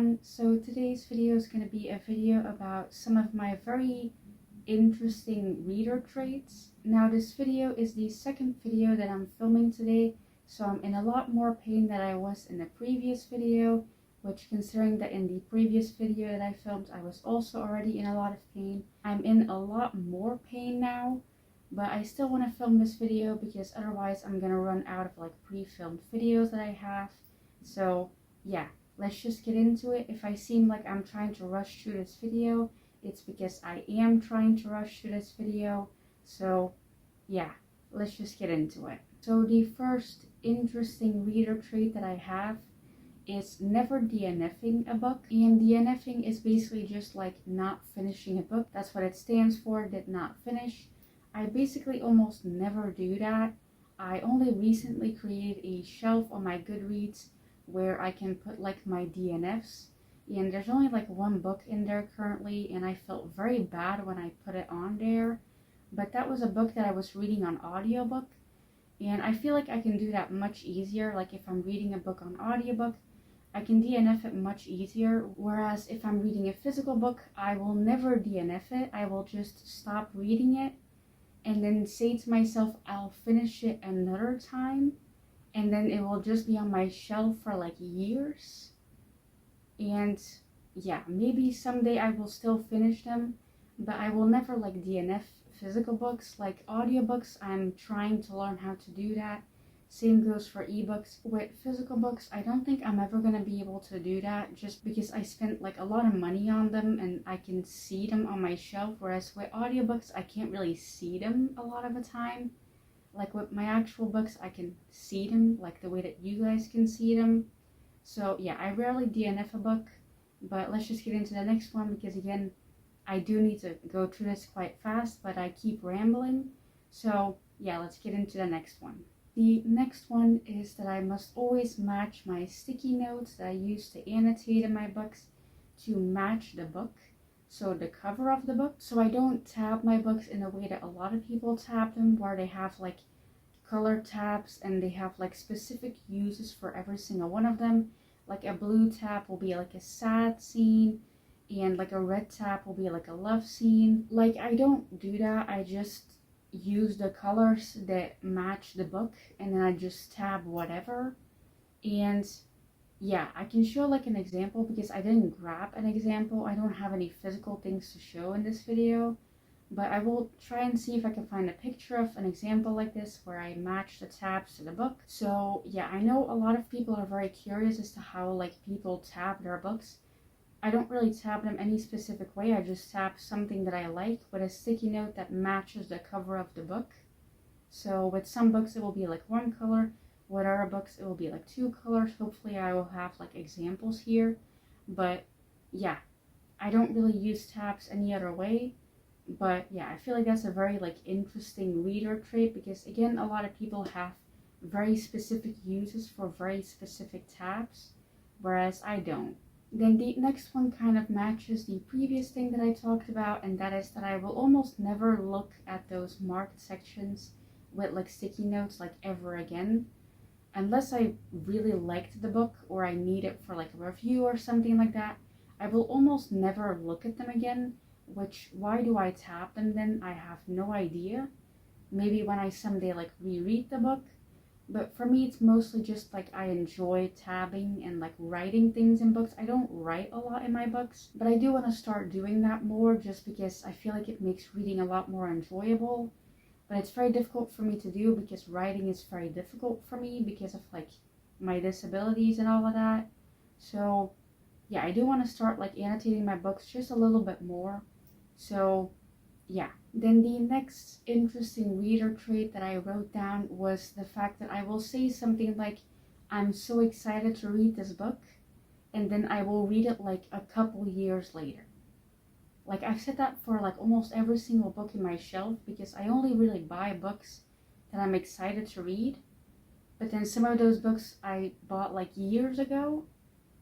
everyone. So today's video is going to be a video about some of my very interesting reader traits. Now this video is the second video that I'm filming today, so I'm in a lot more pain than I was in the previous video, which, considering that in the previous video that I filmed I was also already in a lot of pain, I'm in a lot more pain now. But I still want to film this video because otherwise I'm gonna run out of like pre-filmed videos that I have. So yeah, let's just get into it. If I seem like I'm trying to rush through this video, it's because I am trying to rush through this video. So yeah, let's just get into it. So the first interesting reader trait that I have is never DNFing a book. And DNFing is basically just like not finishing a book. That's what it stands for, did not finish. I basically almost never do that. I only recently created a shelf on my Goodreads where I can put like my DNFs, and there's only like one book in there currently, and I felt very bad when I put it on there. But that was a book that I was reading on audiobook, and I feel like I can do that much easier. Like if I'm reading a book on audiobook, I can DNF it much easier, whereas if I'm reading a physical book, I will never DNF it. I will just stop reading it and then say to myself, I'll finish it another time, and then it will just be on my shelf for like years. And yeah, maybe someday I will still finish them, but I will never like DNF physical books. Like audiobooks, I'm trying to learn how to do that. Same goes for ebooks. With physical books, I don't think I'm ever going to be able to do that, just because I spent like a lot of money on them and I can see them on my shelf, whereas with audiobooks I can't really see them a lot of the time. Like with my actual books I can see them like the way that you guys can see them. So yeah, I rarely DNF a book, but let's just get into the next one, because again, I do need to go through this quite fast, but I keep rambling. So yeah, let's get into the next one. The next one is that I must always match my sticky notes that I use to annotate in my books to match the book, so the cover of the book. So I don't tab my books in a way that a lot of people tab them, where they have like color tabs and they have like specific uses for every single one of them. Like a blue tab will be like a sad scene, and like a red tab will be like a love scene. Like I don't do that. I just use the colors that match the book, and then I just tab whatever. And yeah, I can show like an example because I didn't grab an example. I don't have any physical things to show in this video, but I will try and see if I can find a picture of an example like this where I match the tabs to the book. So yeah, I know a lot of people are very curious as to how like people tab their books. I don't really tab them any specific way. I just tab something that I like with a sticky note that matches the cover of the book. So with some books it will be like one color, with other books it will be like two colors. Hopefully I will have like examples here, but yeah, I don't really use tabs any other way. But yeah, I feel like that's a very like interesting reader trait, because again, a lot of people have very specific uses for very specific tabs, whereas I don't. Then the next one kind of matches the previous thing that I talked about, and that is that I will almost never look at those marked sections with like sticky notes like ever again, unless I really liked the book or I need it for like a review or something like that. I will almost never look at them again, which, why do I tab them then? I have no idea. Maybe when I someday like reread the book. But for me, it's mostly just like I enjoy tabbing and like writing things in books. I don't write a lot in my books, but I do want to start doing that more, just because I feel like it makes reading a lot more enjoyable. But it's very difficult for me to do because writing is very difficult for me because of like my disabilities and all of that. So yeah, I do want to start like annotating my books just a little bit more. So yeah. Then the next interesting reader trait that I wrote down was the fact that I will say something like, I'm so excited to read this book, and then I will read it like a couple years later. Like I've said that for like almost every single book in my shelf, because I only really buy books that I'm excited to read. But then some of those books I bought like years ago,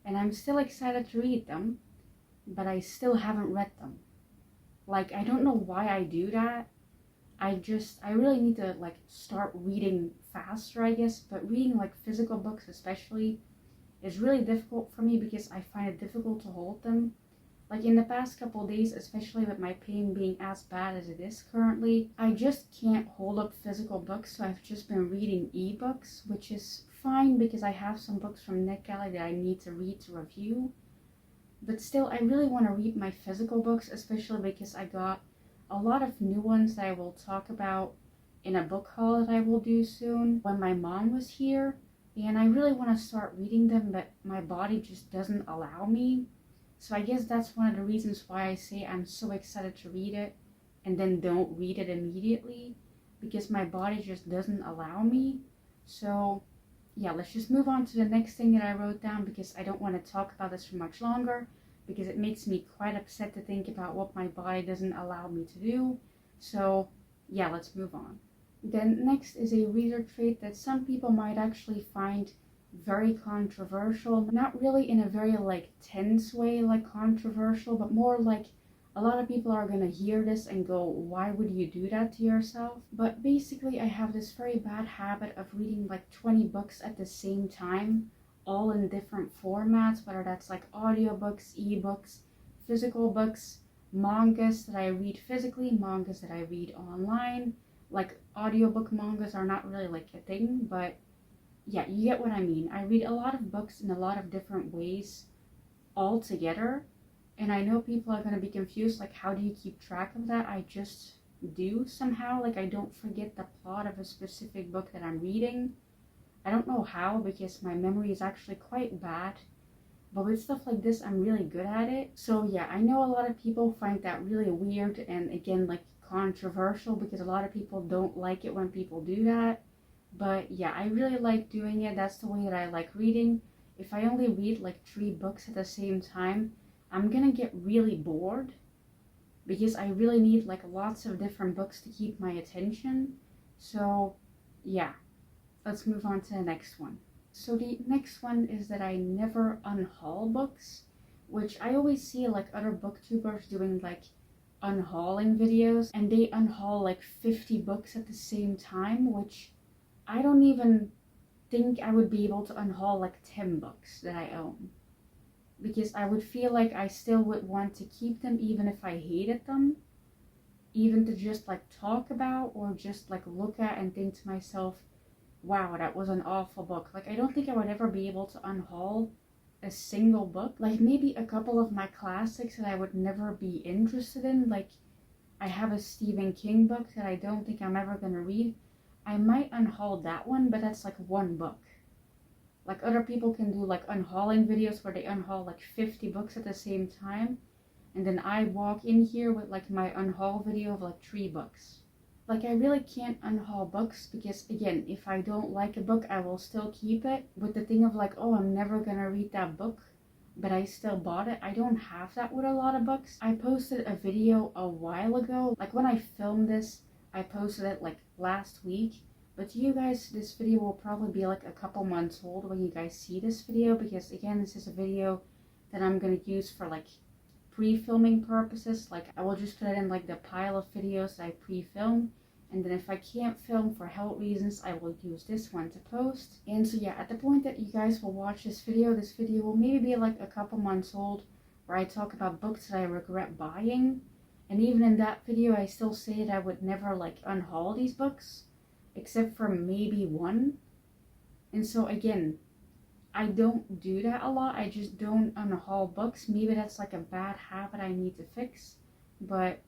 and I'm still excited to read them, but I still haven't read them. Like, I don't know why I do that. I really need to like start reading faster, I guess, but reading like physical books especially, is really difficult for me because I find it difficult to hold them. Like in the past couple days, especially with my pain being as bad as it is currently, I just can't hold up physical books, so I've just been reading ebooks, which is fine because I have some books from NetGalley that I need to read to review. But still, I really want to read my physical books, especially because I got a lot of new ones that I will talk about in a book haul that I will do soon when my mom was here. And I really want to start reading them, but my body just doesn't allow me. So I guess that's one of the reasons why I say I'm so excited to read it and then don't read it immediately, because my body just doesn't allow me. So yeah, let's just move on to the next thing that I wrote down, because I don't want to talk about this for much longer, because it makes me quite upset to think about what my body doesn't allow me to do. So yeah, let's move on. Then next is a reader trait that some people might actually find very controversial, not really in a very like tense way like controversial, but more like a lot of people are gonna hear this and go, why would you do that to yourself? But basically I have this very bad habit of reading like 20 books at the same time, all in different formats, whether that's like audiobooks, ebooks, physical books, mangas that I read physically, mangas that I read online. Like audiobook mangas are not really like a thing, but yeah, you get what I mean. I read a lot of books in a lot of different ways all together, and I know people are going to be confused, like how do you keep track of that? I just do somehow. Like I don't forget the plot of a specific book that I'm reading. I don't know how, because my memory is actually quite bad, but with stuff like this I'm really good at it. So yeah, I know a lot of people find that really weird and again like controversial, because a lot of people don't like it when people do that. But yeah, I really like doing it. That's the way that I like reading. If I only read like 3 books at the same time, I'm gonna get really bored, because I really need like lots of different books to keep my attention. So yeah, let's move on to the next one. So the next one is that I never unhaul books, which I always see like other booktubers doing like unhauling videos, and they unhaul like 50 books at the same time, which I don't even think I would be able to unhaul like 10 books that I own, because I would feel like I still would want to keep them even if I hated them, even to just like talk about or just like look at and think to myself, wow, that was an awful book. Like I don't think I would ever be able to unhaul a single book. Like maybe a couple of my classics that I would never be interested in, like I have a Stephen King book that I don't think I'm ever gonna read. I might unhaul that one, but that's like one book. Like other people can do like unhauling videos where they unhaul like 50 books at the same time, and then I walk in here with like my unhaul video of like 3 books. Like I really can't unhaul books, because again, if I don't like a book I will still keep it, with the thing of like, oh, I'm never gonna read that book, but I still bought it. I don't have that with a lot of books. I posted a video a while ago, like when I filmed this I posted it like last week, but to you guys this video will probably be like a couple months old when you guys see this video, because again, this is a video that I'm gonna use for like pre-filming purposes. Like I will just put it in like the pile of videos that I pre-film, and then if I can't film for health reasons I will use this one to post. And so yeah, at the point that you guys will watch this video will maybe be like a couple months old, where I talk about books that I regret buying. And even in that video I still say that I would never like unhaul these books, except for maybe one. And so again, I don't do that a lot. I just don't unhaul books. Maybe that's like a bad habit I need to fix, but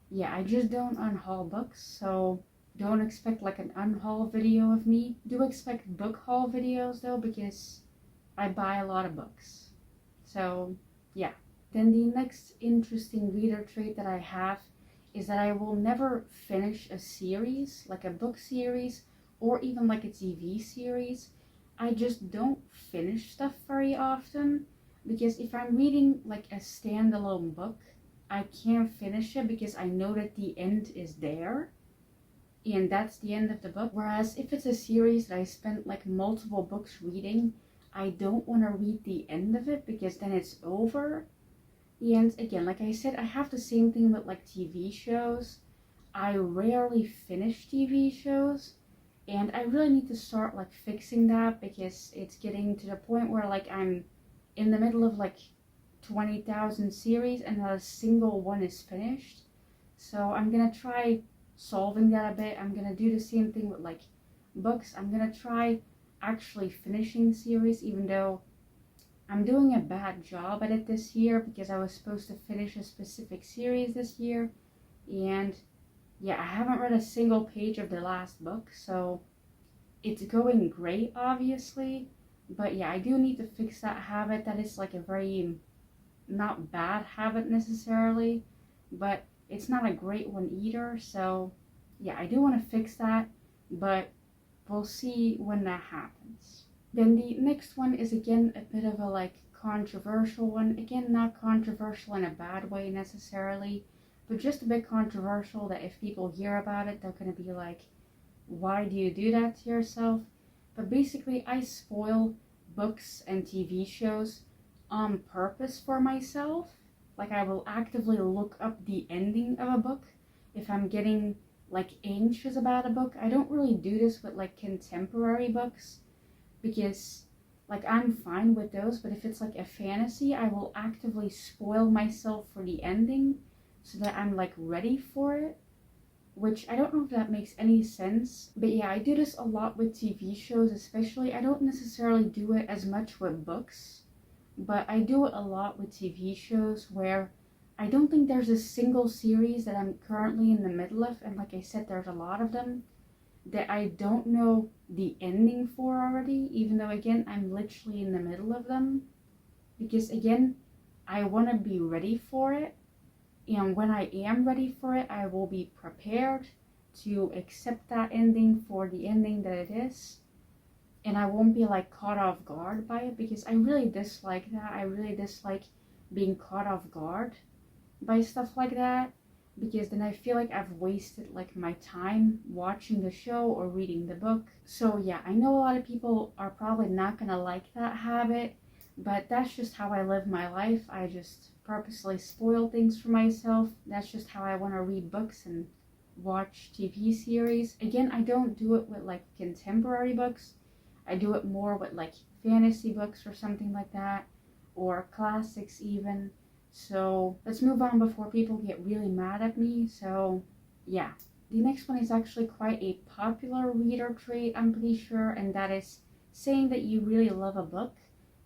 yeah, I just don't unhaul books. So don't expect like an unhaul video of me. Do expect book haul videos though, because I buy a lot of books. So yeah. Then the next interesting reader trait that I have is that I will never finish a series, like a book series or even like a TV series. I just don't finish stuff very often, because if I'm reading like a standalone book, I can't finish it because I know that the end is there and that's the end of the book. Whereas if it's a series that I spent like multiple books reading, I don't want to read the end of it, because then it's over. And again, like I said, I have the same thing with like TV shows. I rarely finish TV shows, And I really need to start like fixing that, because it's getting to the point where like I'm in the middle of like 20,000 series and not a single one is finished. So I'm gonna try solving that a bit. I'm gonna do the same thing with like books. I'm gonna try actually finishing series, even though I'm doing a bad job at it this year, because I was supposed to finish a specific series this year, and yeah, I haven't read a single page of the last book, so it's going great, obviously, but yeah, I do need to fix that habit. That is like a very not bad habit necessarily, but it's not a great one either, so yeah, I do want to fix that, but we'll see when that happens. Then the next one is again a bit of a like controversial one. Again, not controversial in a bad way necessarily, but just a bit controversial that if people hear about it, they're going to be like, why do you do that to yourself? But basically, I spoil books and TV shows on purpose for myself. Like, I will actively look up the ending of a book if I'm getting like anxious about a book. I don't really do this with like contemporary books, because like I'm fine with those, but if it's like a fantasy, I will actively spoil myself for the ending so that I'm like ready for it, which I don't know if that makes any sense. But yeah, I do this a lot with TV shows especially. I don't necessarily do it as much with books, but I do it a lot with TV shows where I don't think there's a single series that I'm currently in the middle of, and like I said, there's a lot of them that I don't know the ending for already, even though again, I'm literally in the middle of them, because again, I want to be ready for it, and when I am ready for it, I will be prepared to accept that ending for the ending that it is, and I won't be like caught off guard by it, because I really dislike that. I really dislike being caught off guard by stuff like that, because then I feel like I've wasted like my time watching the show or reading the book. So yeah, I know a lot of people are probably not gonna like that habit, but that's just how I live my life. I just purposely spoil things for myself. That's just how I want to read books and watch TV series. Again, I don't do it with like contemporary books. I do it more with like fantasy books or something like that, or classics even. So let's move on before people get really mad at me. So yeah, the next one is actually quite a popular reader trait, I'm pretty sure, and that is saying that you really love a book,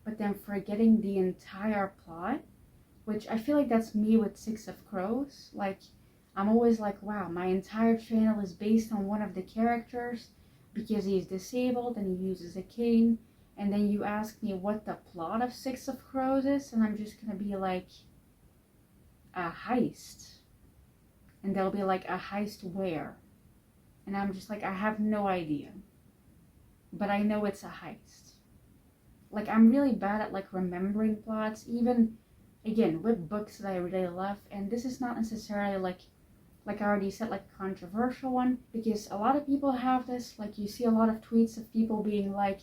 but then forgetting the entire plot, which I feel like that's me with Six of Crows. Like, I'm always like, wow, my entire channel is based on one of the characters because he's disabled and he uses a cane, and then you ask me what the plot of Six of Crows is, and I'm just gonna be like, a heist. And they'll be like, a heist where? And I'm just like, I have no idea, but I know it's a heist. Like, I'm really bad at like remembering plots, even again with books that I really love. And this is not necessarily like I already said, like a controversial one, because a lot of people have this. Like, you see a lot of tweets of people being like,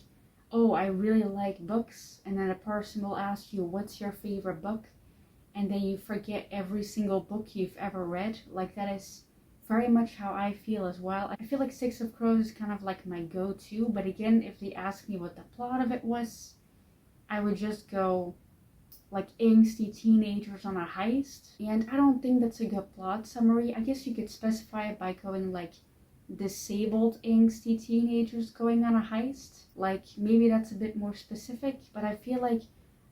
oh, I really like books, and then a person will ask you, what's your favorite book? And then you forget every single book you've ever read. Like, that is very much how I feel as well. I feel like Six of Crows is kind of like my go-to, but again, if they ask me what the plot of it was, I would just go like angsty teenagers on a heist. And I don't think that's a good plot summary. I guess you could specify it by going like disabled angsty teenagers going on a heist. Like, maybe that's a bit more specific, but I feel like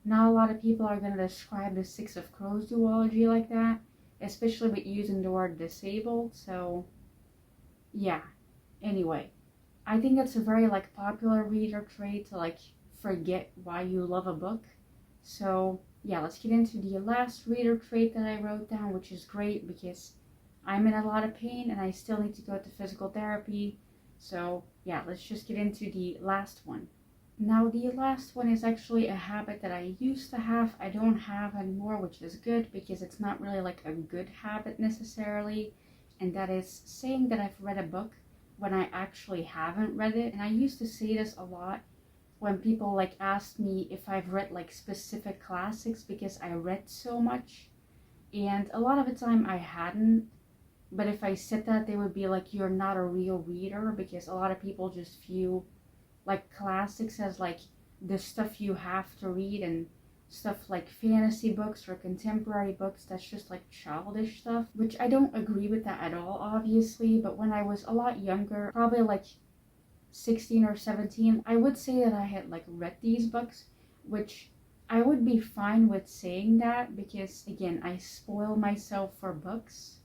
not a lot of people are going to describe the Six of Crows duology like that, especially with using the word disabled. So yeah, anyway, I think that's a very like popular reader trait to like forget why you love a book. So yeah, let's get into the last reader trait that I wrote down, which is great because I'm in a lot of pain and I still need to go to physical therapy. So yeah, let's just get into the last one. Now, the last one is actually a habit that I used to have. I don't have anymore, which is good because it's not really like a good habit necessarily. And that is saying that I've read a book when I actually haven't read it. And I used to say this a lot when people like asked me if I've read like specific classics, because I read so much. And a lot of the time I hadn't. But if I said that, they would be like, you're not a real reader, because a lot of people just view like classics as like the stuff you have to read, and stuff like fantasy books or contemporary books, that's just like childish stuff, which I don't agree with that at all, obviously. But when I was a lot younger, probably like 16 or 17, I would say that I had like read these books, which I would be fine with saying that, because again, I spoil myself for books.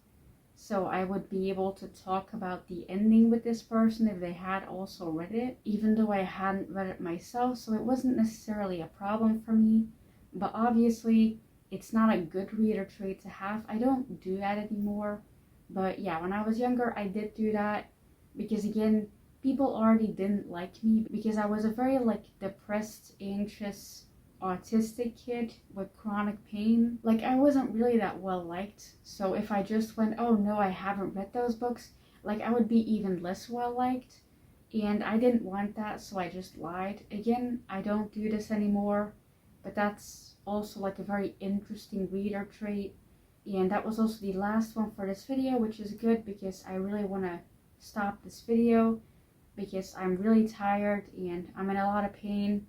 So I would be able to talk about the ending with this person if they had also read it, even though I hadn't read it myself. So it wasn't necessarily a problem for me. But obviously, it's not a good reader trait to have. I don't do that anymore. But yeah, when I was younger, I did do that, because again, people already didn't like me because I was a very like depressed, anxious, autistic kid with chronic pain. Like, I wasn't really that well liked. So if I just went, oh no, I haven't read those books, like I would be even less well liked. And I didn't want that, so I just lied. Again, I don't do this anymore, but that's also like a very interesting reader trait. And that was also the last one for this video, which is good because I really want to stop this video because I'm really tired and I'm in a lot of pain.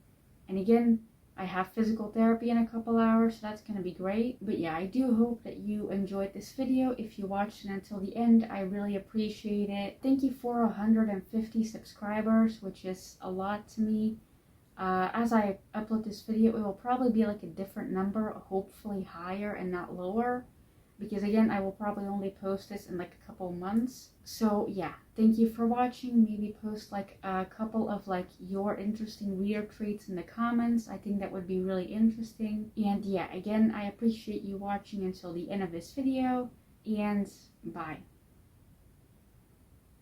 And again, I have physical therapy in a couple hours, so that's going to be great. But yeah, I do hope that you enjoyed this video. If you watched it until the end, I really appreciate it. Thank you for 150 subscribers, which is a lot to me. As I upload this video, it will probably be like a different number, hopefully higher and not lower, because again, I will probably only post this in like a couple months. So yeah, thank you for watching. Maybe post like a couple of like your interesting reader traits in the comments. I think that would be really interesting. And yeah, again, I appreciate you watching until the end of this video, and bye.